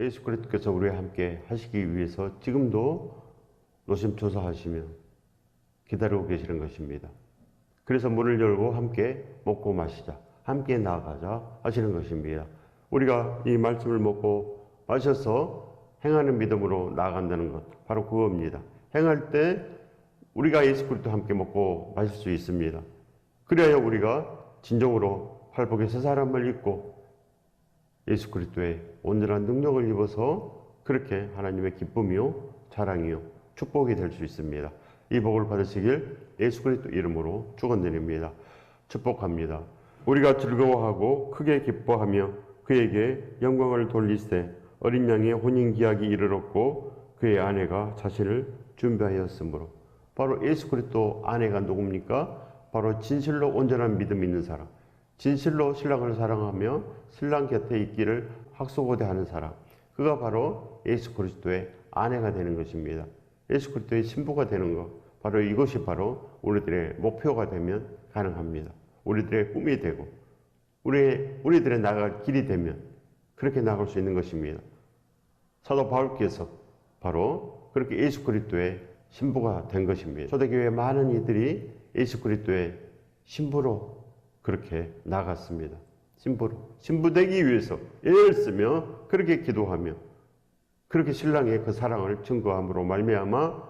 예수 그리스도께서 우리와 함께 하시기 위해서 지금도 노심초사하시며 기다리고 계시는 것입니다. 그래서 문을 열고 함께 먹고 마시자, 함께 나아가자 하시는 것입니다. 우리가 이 말씀을 먹고 마셔서 행하는 믿음으로 나아간다는 것, 바로 그겁니다. 행할 때 우리가 예수 그리스도와 함께 먹고 마실 수 있습니다. 그래야 우리가 진정으로 팔복의 새 사람을 입고 예수 그리스도의 온전한 능력을 입어서 그렇게 하나님의 기쁨이요, 자랑이요, 축복이 될 수 있습니다. 이 복을 받으시길 예수 그리스도 이름으로 축원드립니다. 축복합니다. 우리가 즐거워하고 크게 기뻐하며 그에게 영광을 돌리세 어린 양의 혼인기약이 이르렀고 그의 아내가 자신을 준비하였으므로. 바로 예수 그리스도 아내가 누굽니까? 바로 진실로 온전한 믿음 있는 사람, 진실로 신랑을 사랑하며 신랑 곁에 있기를 학소고대하는 사람, 그가 바로 예수 그리스도의 아내가 되는 것입니다. 예수 그리스도의 신부가 되는 것, 바로 이것이 바로 우리들의 목표가 되면 가능합니다. 우리들의 꿈이 되고 우리들의 나갈 길이 되면 그렇게 나갈 수 있는 것입니다. 사도 바울께서 바로 그렇게 예수 그리스도의 신부가 된 것입니다. 초대교회 많은 이들이 예수 그리스도의 신부로 그렇게 나갔습니다. 신부 되기 위해서 애를 쓰며 그렇게 기도하며 그렇게 신랑의 그 사랑을 증거함으로 말미암아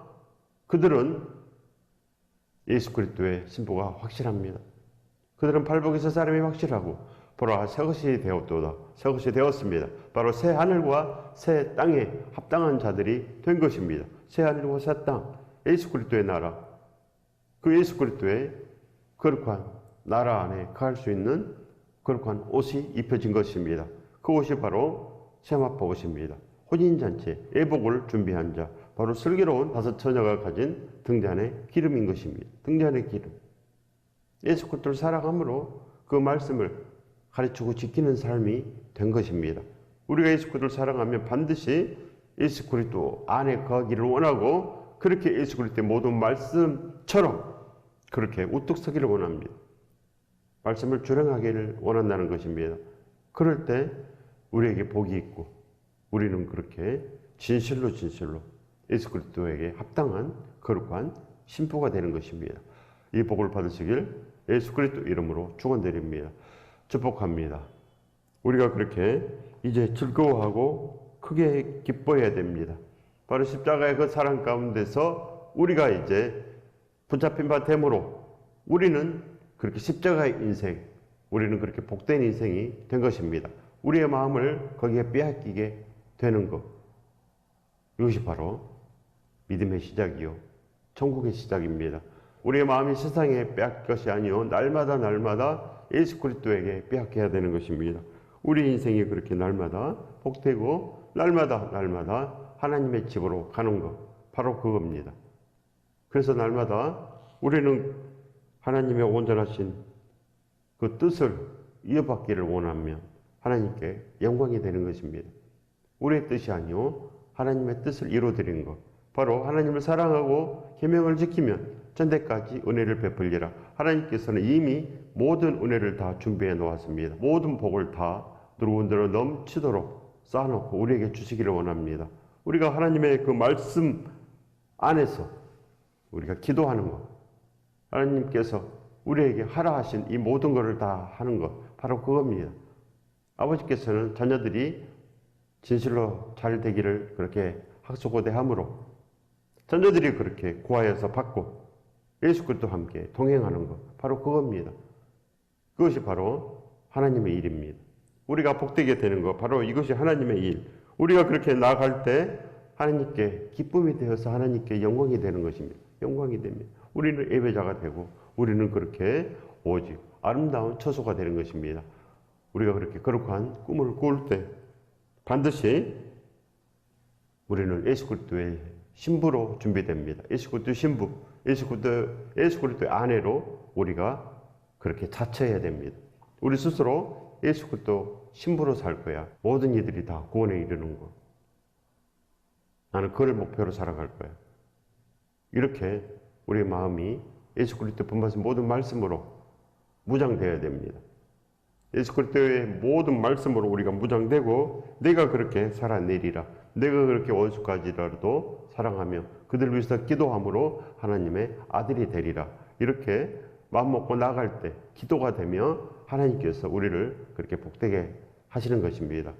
그들은 예수 그리스도의 신부가 확실합니다. 그들은 팔복에서 사람이 확실하고 보라 새것이 되었도다. 새것이 되었습니다. 바로 새 하늘과 새 땅에 합당한 자들이 된 것입니다. 새 하늘과 새 땅, 예수 그리스도의 나라, 그 예수 그리스도의 거룩한 나라 안에 거할 수 있는 거룩한 옷이 입혀진 것입니다. 그 옷이 바로 세마포 옷입니다. 혼인잔치, 예복을 준비한 자, 바로 슬기로운 다섯 처녀가 가진 등잔의 기름인 것입니다. 등잔의 기름. 예수 그리스도를 사랑함으로 그 말씀을 가르치고 지키는 삶이 된 것입니다. 우리가 예수 그리스도를 사랑하면 반드시 예수 그리스도 안에 거하기를 원하고 그렇게 예수 그리스도의 모든 말씀처럼 그렇게 우뚝 서기를 원합니다. 말씀을 준행하기를 원한다는 것입니다. 그럴 때 우리에게 복이 있고 우리는 그렇게 진실로 예수 그리스도에게 합당한 거룩한 신부가 되는 것입니다. 이 복을 받으시길 예수 그리스도 이름으로 축원드립니다. 축복합니다. 우리가 그렇게 이제 즐거워하고 크게 기뻐해야 됩니다. 바로 십자가의 그 사랑 가운데서 우리가 이제 붙잡힌 바 됨으로 우리는 그렇게 십자가의 인생, 우리는 그렇게 복된 인생이 된 것입니다. 우리의 마음을 거기에 빼앗기게 되는 것, 이것이 바로 믿음의 시작이요 천국의 시작입니다. 우리의 마음이 세상에 빼앗길 것이 아니요 날마다 예수 그리스도에게 빼앗겨야 되는 것입니다. 우리 인생이 그렇게 날마다 복되고 날마다 하나님의 집으로 가는 것, 바로 그겁니다. 그래서 날마다 우리는 하나님의 온전하신 그 뜻을 이어받기를 원하며 하나님께 영광이 되는 것입니다. 우리의 뜻이 아니요 하나님의 뜻을 이루어드리는 것, 바로 하나님을 사랑하고 계명을 지키면 전대까지 은혜를 베풀리라. 하나님께서는 이미 모든 은혜를 다 준비해 놓았습니다. 모든 복을 다 들어온 대로 넘치도록 쌓아놓고 우리에게 주시기를 원합니다. 우리가 하나님의 그 말씀 안에서 우리가 기도하는 것, 하나님께서 우리에게 하라 하신 이 모든 것을 다 하는 것, 바로 그겁니다. 아버지께서는 자녀들이 진실로 잘 되기를 그렇게 학수고대함으로 자녀들이 그렇게 구하여서 받고 예수 그리스도와 함께 동행하는 것, 바로 그겁니다. 그것이 바로 하나님의 일입니다. 우리가 복되게 되는 것, 바로 이것이 하나님의 일. 우리가 그렇게 나아갈 때 하나님께 기쁨이 되어서 하나님께 영광이 되는 것입니다. 영광이 됩니다. 우리는 예배자가 되고 우리는 그렇게 오직 아름다운 처소가 되는 것입니다. 우리가 그렇게 거룩한 꿈을 꾸을 때 반드시 우리는 예수 그리스도의 신부로 준비됩니다. 예수 그리스도의 신부, 예수 그리스도의 아내로 우리가 그렇게 자처해야 됩니다. 우리 스스로 예수 그리스도 신부로 살 거야. 모든 이들이 다 구원에 이르는 것. 나는 그를 목표로 살아갈 거야. 이렇게 우리의 마음이 예수 그리스도 본받은 모든 말씀으로 무장되어야 됩니다. 예수 그리스도의 모든 말씀으로 우리가 무장되고 내가 그렇게 살아내리라. 내가 그렇게 원수까지라도 사랑하며 그들을 위해서 기도함으로 하나님의 아들이 되리라. 이렇게 마음먹고 나갈 때 기도가 되며 하나님께서 우리를 그렇게 복되게 하시는 것입니다.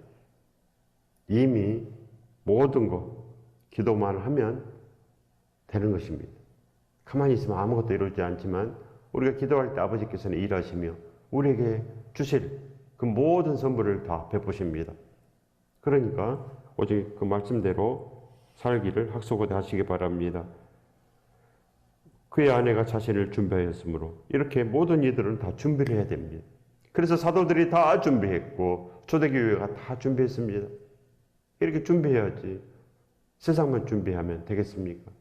이미 모든 것 기도만 하면 되는 것입니다. 가만히 있으면 아무것도 이루어지지 않지만 우리가 기도할 때 아버지께서는 일하시며 우리에게 주실 그 모든 선물을 다 베푸십니다. 그러니까 오직 그 말씀대로 살기를 학수고대 하시기 바랍니다. 그의 아내가 자신을 준비하였으므로 이렇게 모든 이들은 다 준비를 해야 됩니다. 그래서 사도들이 다 준비했고 초대교회가 다 준비했습니다. 이렇게 준비해야지 세상만 준비하면 되겠습니까?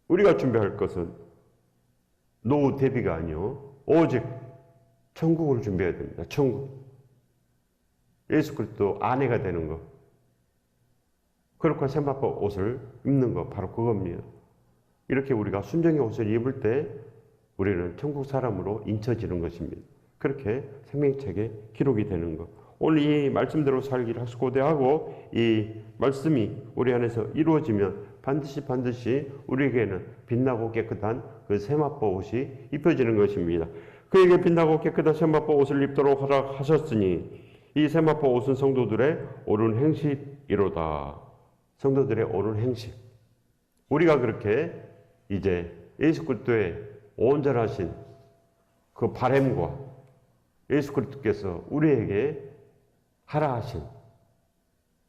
우리가 준비할 것은 노후 대비가 아니요 오직 천국을 준비해야 됩니다. 천국. 예수 그리스도 아내가 되는 것. 그렇고 세마포 옷을 입는 것 바로 그겁니다. 이렇게 우리가 순정의 옷을 입을 때 우리는 천국 사람으로 인쳐지는 것입니다. 그렇게 생명책에 기록이 되는 것. 오늘 이 말씀대로 살기를 학수고대하고 이 말씀이 우리 안에서 이루어지면 반드시 우리에게는 빛나고 깨끗한 그 세마포 옷이 입혀지는 것입니다. 그에게 빛나고 깨끗한 세마포 옷을 입도록 허락하셨으니 이 세마포 옷은 성도들의 옳은 행실이로다. 성도들의 옳은 행실. 우리가 그렇게 이제 예수 그리스도의 온전하신 그 바램과 예수 그리스도께서 우리에게 하라 하신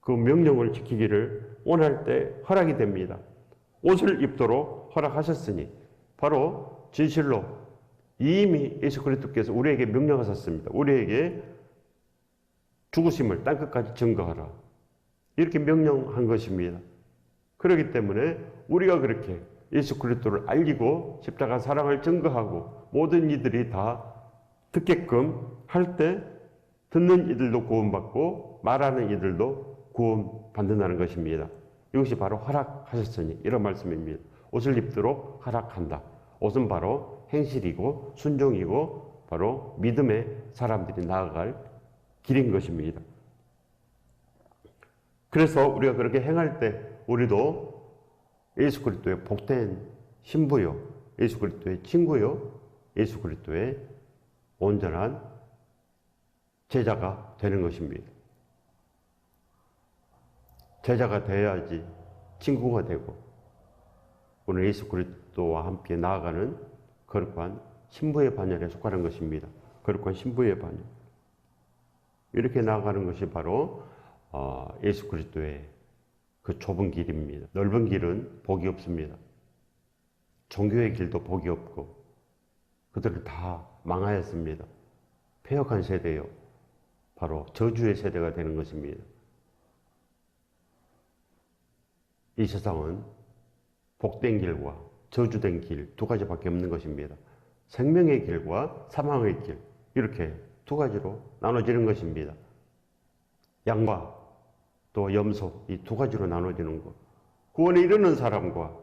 그 명령을 지키기를 원할 때 허락이 됩니다. 옷을 입도록 허락하셨으니 바로 진실로 이미 예수 그리스도께서 우리에게 명령하셨습니다. 우리에게 죽으심을 땅끝까지 증거하라. 이렇게 명령한 것입니다. 그렇기 때문에 우리가 그렇게 예수 그리스도를 알리고 십자가 사랑을 증거하고 모든 이들이 다 듣게끔 할 때 듣는 이들도 구원받고 말하는 이들도 구원받는다는 것입니다. 이것이 바로 허락하셨으니 이런 말씀입니다. 옷을 입도록 허락한다. 옷은 바로 행실이고 순종이고 바로 믿음의 사람들이 나아갈 길인 것입니다. 그래서 우리가 그렇게 행할 때 우리도 예수 그리스도의 복된 신부요, 예수 그리스도의 친구요, 예수 그리스도의 온전한 제자가 되는 것입니다. 제자가 되어야지 친구가 되고 오늘 예수 그리스도와 함께 나아가는 거룩한 신부의 반열에 속하는 것입니다. 거룩한 신부의 반열. 이렇게 나아가는 것이 바로 예수 그리스도의 그 좁은 길입니다. 넓은 길은 복이 없습니다. 종교의 길도 복이 없고 그들은 다 망하였습니다. 폐역한 세대요. 바로 저주의 세대가 되는 것입니다. 이 세상은 복된 길과 저주된 길 두 가지밖에 없는 것입니다. 생명의 길과 사망의 길 이렇게 두 가지로 나눠지는 것입니다. 양과 또 염소 이 두 가지로 나눠지는 것. 구원에 이르는 사람과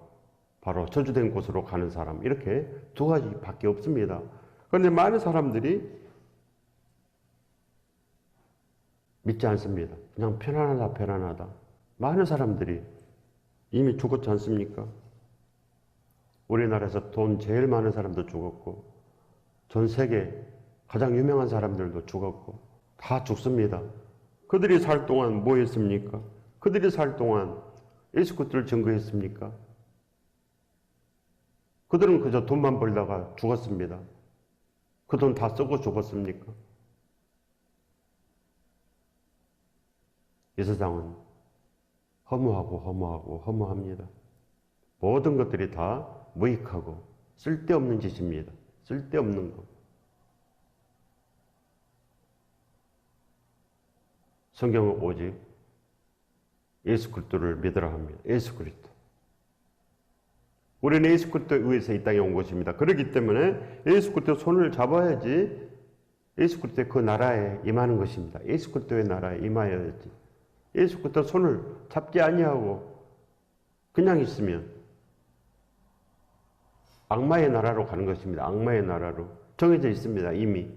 바로 저주된 곳으로 가는 사람 이렇게 두 가지밖에 없습니다. 그런데 많은 사람들이 믿지 않습니다. 그냥 편안하다. 많은 사람들이 이미 죽었지 않습니까? 우리나라에서 돈 제일 많은 사람도 죽었고 전 세계 가장 유명한 사람들도 죽었고 다 죽습니다. 그들이 살 동안 뭐 했습니까? 그들이 살 동안 예수 그리스도를 증거했습니까? 그들은 그저 돈만 벌다가 죽었습니다. 그 돈 다 쓰고 죽었습니까? 이 세상은 허무합니다. 모든 것들이 다 무익하고 쓸데없는 짓입니다. 쓸데없는 것. 성경은 오직 예수 그리스도를 믿으라 합니다. 예수 그리스도. 우리는 예수 그리스도에 의해서 이 땅에 온 것입니다. 그렇기 때문에 예수 그리스도 손을 잡아야지 예수 그리스도의 그 나라에 임하는 것입니다. 예수 그리스도의 나라에 임하여야지. 예수 그리스도 손을 잡지 아니하고 그냥 있으면 악마의 나라로 가는 것입니다. 악마의 나라로 정해져 있습니다. 이미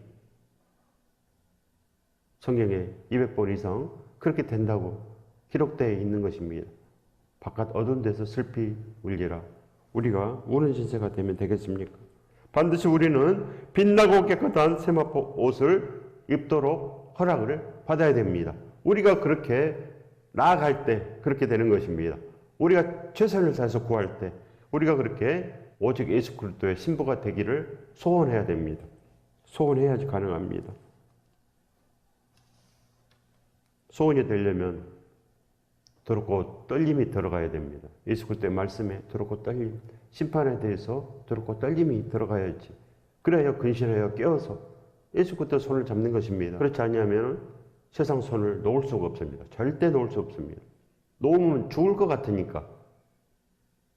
성경에 200번 이상 그렇게 된다고 기록되어 있는 것입니다. 바깥 어두운 데서 슬피 울리라. 우리가 우는 신세가 되면 되겠습니까? 반드시 우리는 빛나고 깨끗한 세마포 옷을 입도록 허락을 받아야 됩니다. 우리가 그렇게 나아갈 때 그렇게 되는 것입니다. 우리가 최선을 다해서 구할 때 우리가 그렇게 오직 예수 그리스도의 신부가 되기를 소원해야 됩니다. 소원해야지 가능합니다. 소원이 되려면 두렵고 떨림이 들어가야 됩니다. 예수 그리스도의 말씀에 두렵고 떨림, 심판에 대해서 두렵고 떨림이 들어가야지. 그래야 근신하여 깨어서 예수 그리스도의 손을 잡는 것입니다. 그렇지 않으면 세상 손을 놓을 수가 없습니다. 절대 놓을 수 없습니다. 놓으면 죽을 것 같으니까.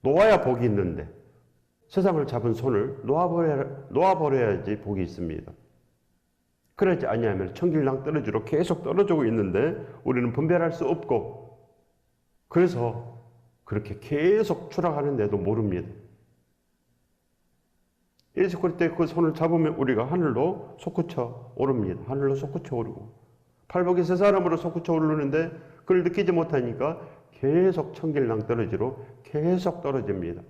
놓아야 복이 있는데 세상을 잡은 손을 놓아버려야지 복이 있습니다. 그러지 아니하면 천길랑 떨어지로 계속 떨어지고 있는데 우리는 분별할 수 없고 그래서 그렇게 계속 추락하는데도 모릅니다. 예수 그리스도의 그 손을 잡으면 우리가 하늘로 솟구쳐 오릅니다. 하늘로 솟구쳐 오르고 팔복이 세 사람으로 솟구쳐 오르는데 그걸 느끼지 못하니까 계속 천길랑 떨어지로 계속 떨어집니다.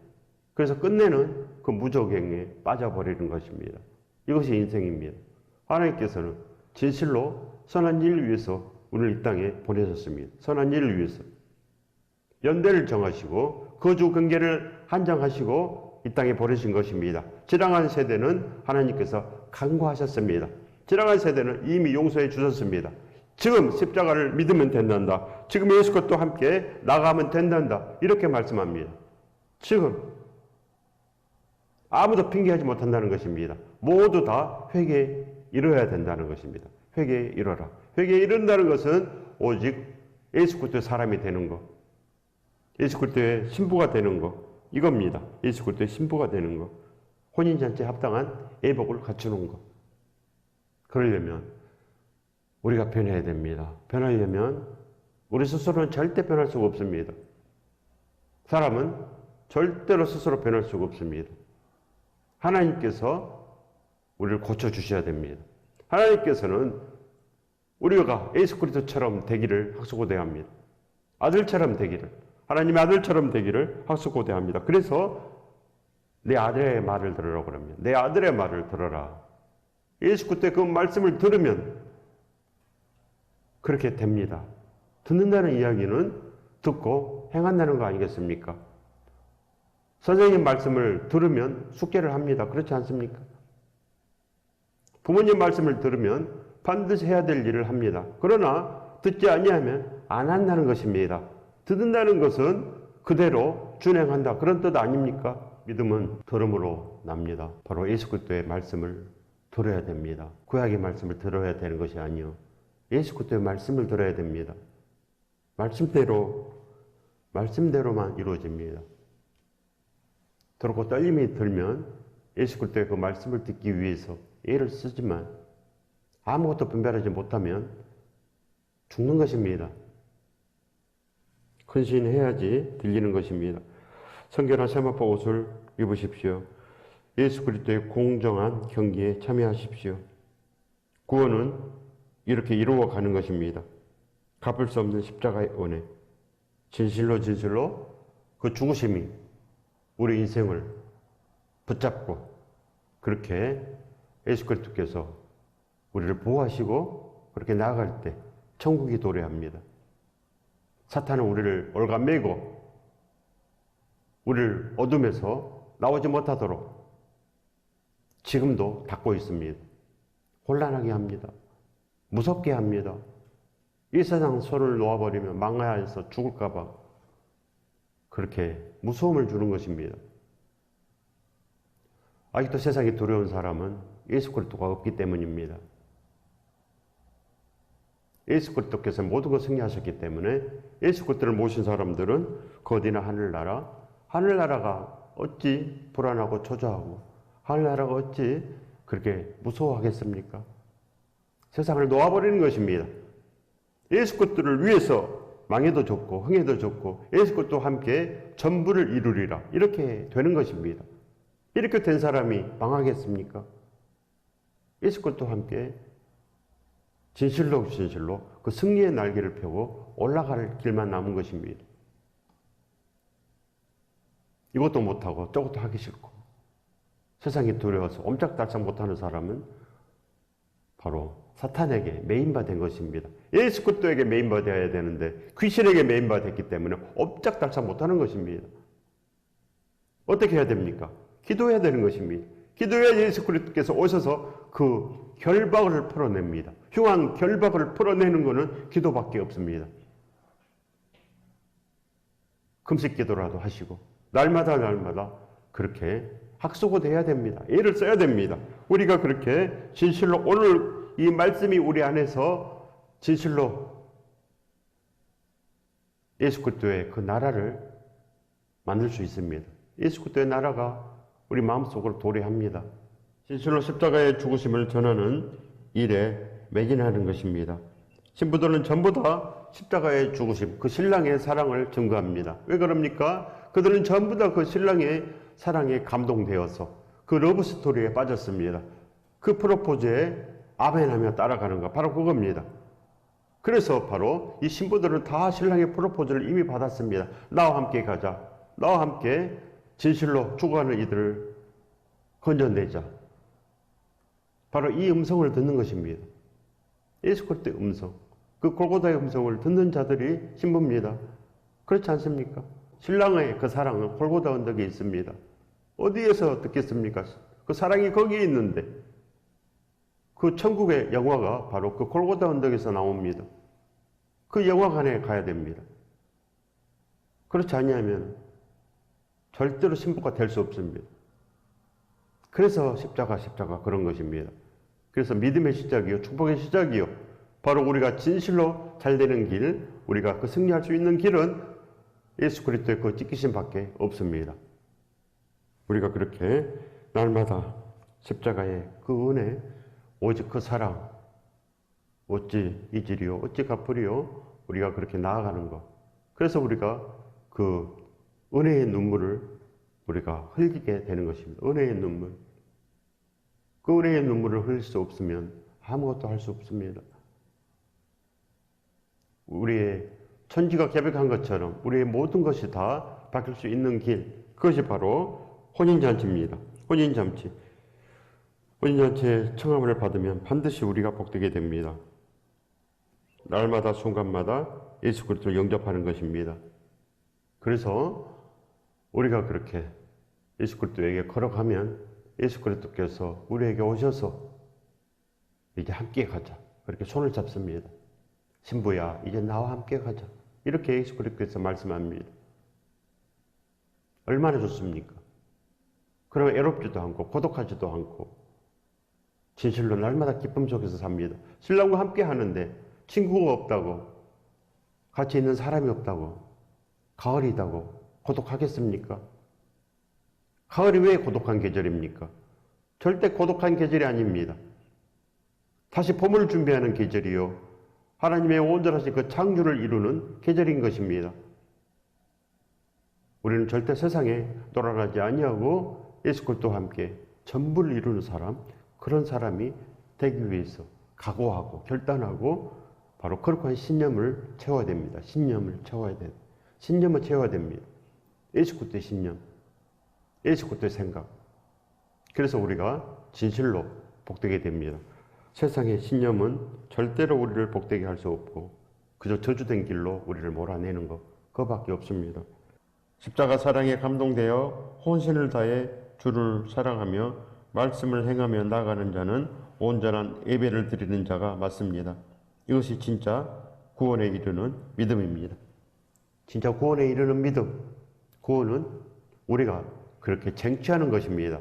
그래서 끝내는 그 무저갱에 빠져버리는 것입니다. 이것이 인생입니다. 하나님께서는 진실로 선한 일을 위해서 우리를 이 땅에 보내셨습니다. 선한 일을 위해서. 연대를 정하시고 거주 근계를 한정하시고 이 땅에 보내신 것입니다. 지랑한 세대는 하나님께서 간구하셨습니다. 지랑한 세대는 이미 용서해 주셨습니다. 지금 십자가를 믿으면 된단다. 지금 예수 그리스도와 함께 나가면 된단다. 이렇게 말씀합니다. 지금 아무도 핑계하지 못한다는 것입니다. 모두 다 회개에 이뤄야 된다는 것입니다. 회개에 이뤄라. 회개에 이른다는 것은 오직 예수 그리스도의 사람이 되는 것, 예수 그리스도의 신부가 되는 것, 이겁니다. 예수 그리스도의 신부가 되는 것, 혼인잔치에 합당한 예복을 갖추는 것. 그러려면 우리가 변해야 됩니다. 변하려면 우리 스스로는 절대 변할 수가 없습니다. 사람은 절대로 스스로 변할 수가 없습니다. 하나님께서 우리를 고쳐주셔야 됩니다. 하나님께서는 우리가 예수 그리스도처럼 되기를 학수고대합니다. 아들처럼 되기를, 하나님의 아들처럼 되기를 학수고대합니다. 그래서 내 아들의 말을 들으라고 합니다. 내 아들의 말을 들어라. 예수 그리스도의 그 말씀을 들으면 그렇게 됩니다. 듣는다는 이야기는 듣고 행한다는 거 아니겠습니까? 선생님 말씀을 들으면 숙제를 합니다. 그렇지 않습니까? 부모님 말씀을 들으면 반드시 해야 될 일을 합니다. 그러나 듣지 아니하면 안 한다는 것입니다. 듣는다는 것은 그대로 준행한다. 그런 뜻 아닙니까? 믿음은 들음으로 납니다. 바로 예수 그리스도의 말씀을 들어야 됩니다. 구약의 말씀을 들어야 되는 것이 아니요. 예수 그리스도의 말씀을 들어야 됩니다. 말씀대로만 이루어집니다. 들고 떨림이 들면 예수 그리스도의 그 말씀을 듣기 위해서 애를 쓰지만 아무것도 분별하지 못하면 죽는 것입니다. 근신해야지 들리는 것입니다. 성결한 세마포 옷을 입으십시오. 예수 그리스도의 공정한 경기에 참여하십시오. 구원은 이렇게 이루어가는 것입니다. 갚을 수 없는 십자가의 은혜, 진실로 그 죽으심이 우리 인생을 붙잡고 그렇게 예수 그리스도께서 우리를 보호하시고 그렇게 나아갈 때 천국이 도래합니다. 사탄은 우리를 올가매고 우리를 어둠에서 나오지 못하도록 지금도 닫고 있습니다. 혼란하게 합니다. 무섭게 합니다. 이 세상 손을 놓아버리면 망하여서 죽을까 봐 그렇게 무서움을 주는 것입니다. 아직도 세상이 두려운 사람은 예수 그리스도가 없기 때문입니다. 예수 그리스도께서 모든 것을 승리하셨기 때문에 예수 그리스도를 모신 사람들은 그 어디나 하늘나라가 어찌 불안하고 초조하고 하늘나라가 어찌 그렇게 무서워하겠습니까? 세상을 놓아버리는 것입니다. 예수 그리스도를 위해서 망해도 좋고 흥해도 좋고 예수 그리스도와 함께 전부를 이루리라 이렇게 되는 것입니다. 이렇게 된 사람이 망하겠습니까? 예수 그리스도와 함께 진실로 진실로 그 승리의 날개를 펴고 올라갈 길만 남은 것입니다. 이것도 못하고 저것도 하기 싫고 세상이 두려워서 옴짝달싹 못하는 사람은 바로 사탄에게 메인바된 것입니다. 예수 그리스도에게 메인바되어야 되는데 귀신에게 메인바됐기 때문에 옴짝달싹 못하는 것입니다. 어떻게 해야 됩니까? 기도해야 되는 것입니다. 기도해야 예수 그리스도께서 오셔서 그 결박을 풀어냅니다. 흉한 결박을 풀어내는 것은 기도밖에 없습니다. 금식 기도라도 하시고 날마다 그렇게 학수고도 해야 됩니다. 애를 써야 됩니다. 우리가 그렇게 진실로 오늘 이 말씀이 우리 안에서 진실로 예수 그리스도의 그 나라를 만들 수 있습니다. 예수 그리스도의 나라가 우리 마음속으로 도래합니다. 진실로 십자가의 죽으심을 전하는 일에 매진하는 것입니다. 신부들은 전부 다 십자가의 죽으심, 그 신랑의 사랑을 증거합니다. 왜 그럽니까? 그들은 전부 다 그 신랑의 사랑에 감동되어서 그 러브스토리에 빠졌습니다. 그 프로포즈에 아멘하며 따라가는 거 바로 그겁니다. 그래서 바로 이 신부들은 다 신랑의 프로포즈를 이미 받았습니다. 나와 함께 가자. 나와 함께 진실로 죽어가는 이들을 건져내자. 바로 이 음성을 듣는 것입니다. 예수 그리스도의 음성, 그 골고다의 음성을 듣는 자들이 신부입니다. 그렇지 않습니까? 신랑의 그 사랑은 골고다 언덕에 있습니다. 어디에서 듣겠습니까? 그 사랑이 거기에 있는데 그 천국의 영화가 바로 그 골고다 언덕에서 나옵니다. 그 영화관에 가야 됩니다. 그렇지 않냐면 절대로 신부가 될 수 없습니다. 그래서 십자가 그런 것입니다. 그래서 믿음의 시작이요, 축복의 시작이요, 바로 우리가 진실로 잘 되는 길, 우리가 그 승리할 수 있는 길은 예수 그리스도의 그 찢기심 밖에 없습니다. 우리가 그렇게 날마다 십자가의 그 은혜, 오직 그 사랑, 어찌 이질이요, 어찌 갚으리요, 우리가 그렇게 나아가는 것. 그래서 우리가 그 은혜의 눈물을 우리가 흘리게 되는 것입니다. 은혜의 눈물. 그 은혜의 눈물을 흘릴 수 없으면 아무것도 할 수 없습니다. 우리의 천지가 개벽한 것처럼 우리의 모든 것이 다 바뀔 수 있는 길, 그것이 바로 혼인잔치입니다. 혼인잔치. 혼인잔치의 청함을 받으면 반드시 우리가 복되게 됩니다. 날마다 순간마다 예수 그리스도를 영접하는 것입니다. 그래서 우리가 그렇게 예수 그리스도에게 걸어가면 예수 그리스도께서 우리에게 오셔서 이제 함께 가자. 그렇게 손을 잡습니다. 신부야, 이제 나와 함께 가자. 이렇게 예수 그리스도께서 말씀합니다. 얼마나 좋습니까? 그러면 애롭지도 않고 고독하지도 않고 진실로 날마다 기쁨 속에서 삽니다. 신랑과 함께 하는데 친구가 없다고, 같이 있는 사람이 없다고, 가을이다고 고독하겠습니까? 가을이 왜 고독한 계절입니까? 절대 고독한 계절이 아닙니다. 다시 봄을 준비하는 계절이요, 하나님의 온전하신 그 창조를 이루는 계절인 것입니다. 우리는 절대 세상에 돌아가지 아니하고 예수 그리스도와 함께 전부를 이루는 사람, 그런 사람이 되기 위해서 각오하고 결단하고 바로 거룩한 신념을 채워야 됩니다. 신념을 채워야 됩니다. 신념을 채워야 됩니다. 예수 그리스도의 신념, 예수 그리스도의 생각. 그래서 우리가 진실로 복되게 됩니다. 세상의 신념은 절대로 우리를 복되게 할 수 없고 그저 저주된 길로 우리를 몰아내는 것, 그거밖에 없습니다. 십자가 사랑에 감동되어 혼신을 다해 주를 사랑하며 말씀을 행하며 나아가는 자는 온전한 예배를 드리는 자가 맞습니다. 이것이 진짜 구원에 이르는 믿음입니다. 진짜 구원에 이르는 믿음, 구원은 우리가 그렇게 쟁취하는 것입니다.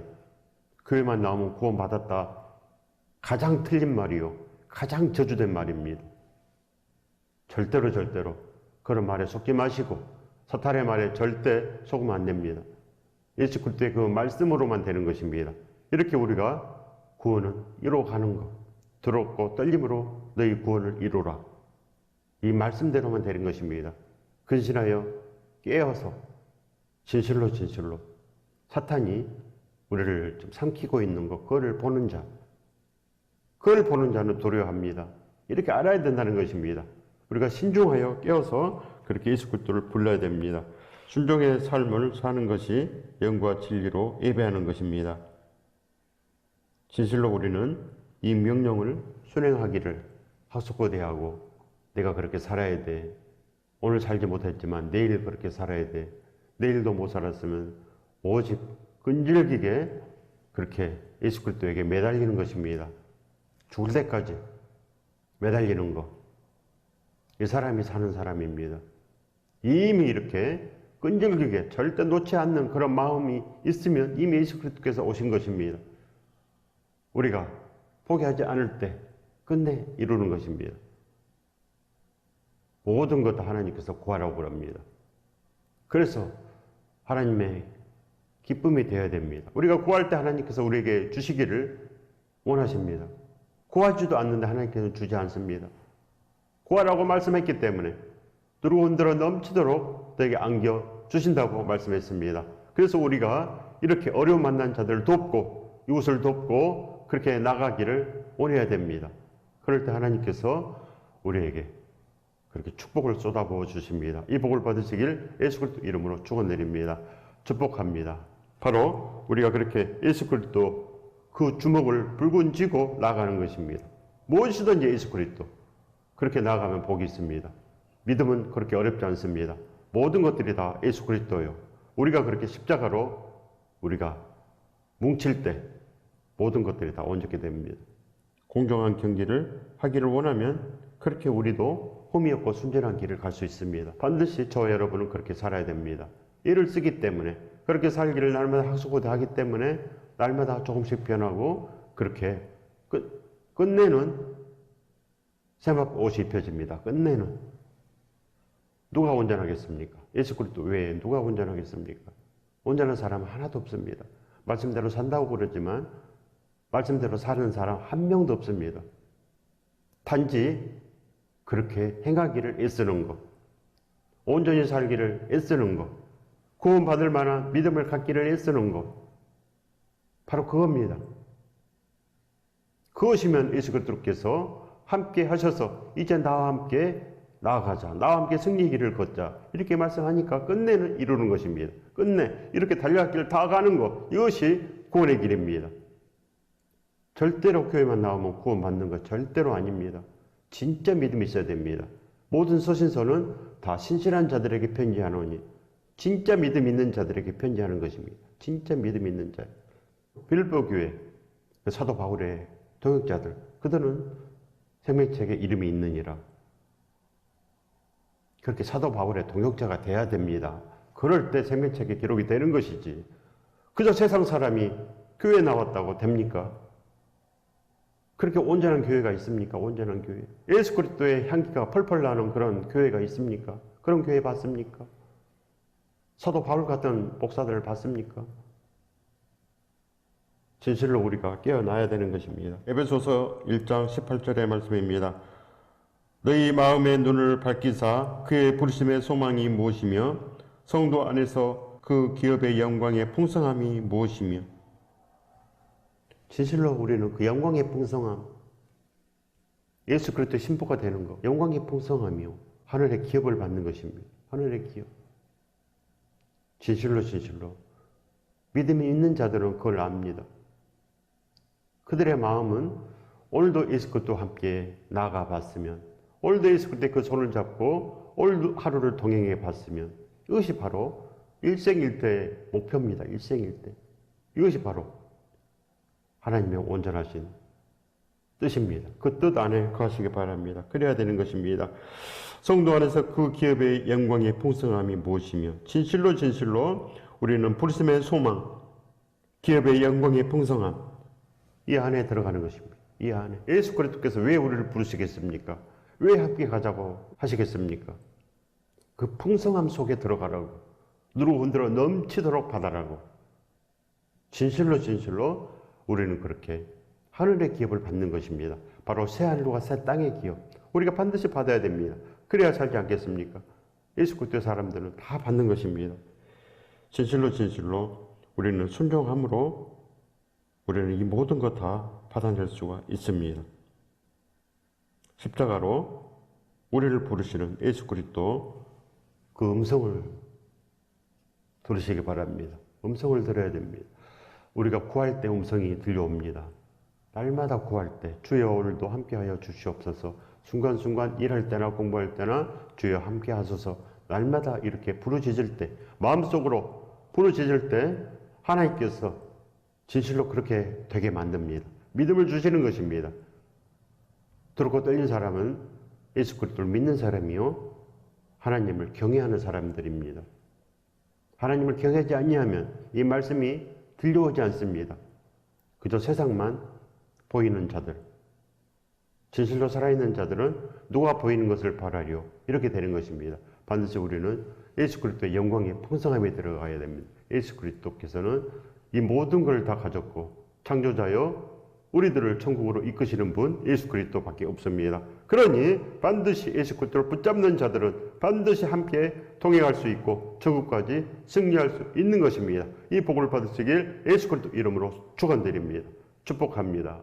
교회만 나오면 구원받았다, 가장 틀린 말이요, 가장 저주된 말입니다. 절대로 그런 말에 속지 마시고 사탄의 말에 절대 속으면 안 됩니다. 예수 그리스도의 그 말씀으로만 되는 것입니다. 이렇게 우리가 구원은 이루어가는 것, 두렵고 떨림으로 너희 구원을 이루라, 이 말씀대로만 되는 것입니다. 근신하여 깨어서 진실로 사탄이 우리를 좀 삼키고 있는 것, 그걸 보는 자는 두려워합니다. 이렇게 알아야 된다는 것입니다. 우리가 신중하여 깨어서 그렇게 예수 그리스도를 불러야 됩니다. 순종의 삶을 사는 것이 영과 진리로 예배하는 것입니다. 진실로 우리는 이 명령을 순행하기를 학속고대하고 내가 그렇게 살아야 돼. 오늘 살지 못했지만 내일 그렇게 살아야 돼. 내일도 못 살았으면 오직 끈질기게 그렇게 예수 그리스도에게 매달리는 것입니다. 죽을 때까지 매달리는 것. 이 사람이 사는 사람입니다. 이미 이렇게 끈질기게 절대 놓지 않는 그런 마음이 있으면 이미 예수 그리스도께서 오신 것입니다. 우리가 포기하지 않을 때 끝내 이루는 것입니다. 모든 것 다 하나님께서 구하라고 합니다. 그래서 하나님의 기쁨이 되어야 됩니다. 우리가 구할 때 하나님께서 우리에게 주시기를 원하십니다. 구하지도 않는데 하나님께서는 주지 않습니다. 구하라고 말씀했기 때문에 들어온 대로 넘치도록 너에게 안겨 주신다고 말씀했습니다. 그래서 우리가 이렇게 어려움 만난 자들을 돕고 이웃을 돕고 그렇게 나가기를 원해야 됩니다. 그럴 때 하나님께서 우리에게 그렇게 축복을 쏟아부어 주십니다. 이 복을 받으시길 예수 그리스도 이름으로 축원드립니다. 축복합니다. 바로 우리가 그렇게 예수 그리스도 그 주먹을 불끈 쥐고 나가는 것입니다. 무엇이든지 예수 그리스도 그렇게 나가면 복이 있습니다. 믿음은 그렇게 어렵지 않습니다. 모든 것들이 다 예수 그리스도예요. 우리가 그렇게 십자가로 우리가 뭉칠 때 모든 것들이 다 온전하게 됩니다. 공정한 경기를 하기를 원하면 그렇게 우리도 흠이 없고 순전한 길을 갈 수 있습니다. 반드시 저와 여러분은 그렇게 살아야 됩니다. 일을 쓰기 때문에 그렇게 살기를 날마다 학수고대하기 때문에 날마다 조금씩 변하고 그렇게 끝내는 세마포 옷이 입혀집니다. 끝내는 누가 온전하겠습니까? 예수 그리스도 외에 누가 온전하겠습니까? 온전한 사람은 하나도 없습니다. 말씀대로 산다고 그러지만 말씀대로 사는 사람 한 명도 없습니다. 단지 그렇게 행하기를 애쓰는 것, 온전히 살기를 애쓰는 것, 구원받을 만한 믿음을 갖기를 애쓰는 것, 바로 그겁니다. 그것이면 예수 그리스도께서 함께 하셔서 이제 나와 함께 나아가자, 나와 함께 승리의 길을 걷자 이렇게 말씀하니까 끝내는 이루는 것입니다. 끝내 이렇게 달려갈 길을 다 가는 것, 이것이 구원의 길입니다. 절대로 교회만 나오면 구원받는 것 절대로 아닙니다. 진짜 믿음이 있어야 됩니다. 모든 서신서는 다 신실한 자들에게 편지하노니 진짜 믿음 있는 자들에게 편지하는 것입니다. 진짜 믿음 있는 자. 빌립보 교회 사도 바울의 동역자들 그들은 생명책에 이름이 있느니라. 그렇게 사도 바울의 동역자가 돼야 됩니다. 그럴 때 생명책에 기록이 되는 것이지. 그저 세상 사람이 교회에 나왔다고 됩니까? 그렇게 온전한 교회가 있습니까? 온전한 교회. 예수 그리스도의 향기가 펄펄 나는 그런 교회가 있습니까? 그런 교회 봤습니까? 사도 바울 같은 목사들을 봤습니까? 진실로 우리가 깨어나야 되는 것입니다. 에베소서 1장 18절의 말씀입니다. 너희 마음의 눈을 밝히사 그의 부르심의 소망이 무엇이며 성도 안에서 그 기업의 영광의 풍성함이 무엇이며. 진실로 우리는 그 영광의 풍성함, 예수 그리스도의 신부가 되는 것, 영광의 풍성함이요 하늘의 기업을 받는 것입니다. 하늘의 기업. 진실로 믿음이 있는 자들은 그걸 압니다. 그들의 마음은 오늘도 예수 그리스도와 함께 나아가 봤으면, 오늘도 예수 그리스도의 그 손을 잡고 오늘 하루를 동행해 봤으면 이것이 바로 일생일대의 목표입니다. 일생일대. 이것이 바로 하나님의 온전하신 뜻입니다. 그 뜻 안에 거하시기 바랍니다. 그래야 되는 것입니다. 성도 안에서 그 기업의 영광의 풍성함이 무엇이며 진실로 우리는 부르심의 소망, 기업의 영광의 풍성함 이 안에 들어가는 것입니다. 이 안에 예수 그리스도께서 왜 우리를 부르시겠습니까? 왜 함께 가자고 하시겠습니까? 그 풍성함 속에 들어가라고, 누르고 흔들어 넘치도록 받아라고. 진실로 우리는 그렇게 하늘의 기업을 받는 것입니다. 바로 새하늘과 새 땅의 기업. 우리가 반드시 받아야 됩니다. 그래야 살지 않겠습니까? 예수 그리스도의 사람들은 다 받는 것입니다. 진실로 우리는 순종함으로 우리는 이 모든 것 다 받아낼 수가 있습니다. 십자가로 우리를 부르시는 예수 그리스도 그 음성을 들으시기 바랍니다. 음성을 들어야 됩니다. 우리가 구할 때 음성이 들려옵니다. 날마다 구할 때 주여 오늘도 함께하여 주시옵소서. 순간순간 일할 때나 공부할 때나 주여 함께하소서. 날마다 이렇게 부르짖을 때, 마음속으로 부르짖을 때 하나님께서 진실로 그렇게 되게 만듭니다. 믿음을 주시는 것입니다. 두렵고 떨린 사람은 예수 그리스도를 믿는 사람이요 하나님을 경외하는 사람들입니다. 하나님을 경외하지 아니하면 이 말씀이 들려오지 않습니다. 그저 세상만 보이는 자들, 진실로 살아있는 자들은 누가 보이는 것을 바라려 이렇게 되는 것입니다. 반드시 우리는 예수 그리스도의 영광의 풍성함에 들어가야 됩니다. 예수 그리스도께서는 이 모든 걸 다 가졌고 창조자여 우리들을 천국으로 이끄시는 분 예수 그리스도밖에 없습니다. 그러니 반드시 예수 그리스도를 붙잡는 자들은 반드시 함께 동행할 수 있고 천국까지 승리할 수 있는 것입니다. 이 복을 받으시길 예수 그리스도 이름으로 축원드립니다. 축복합니다.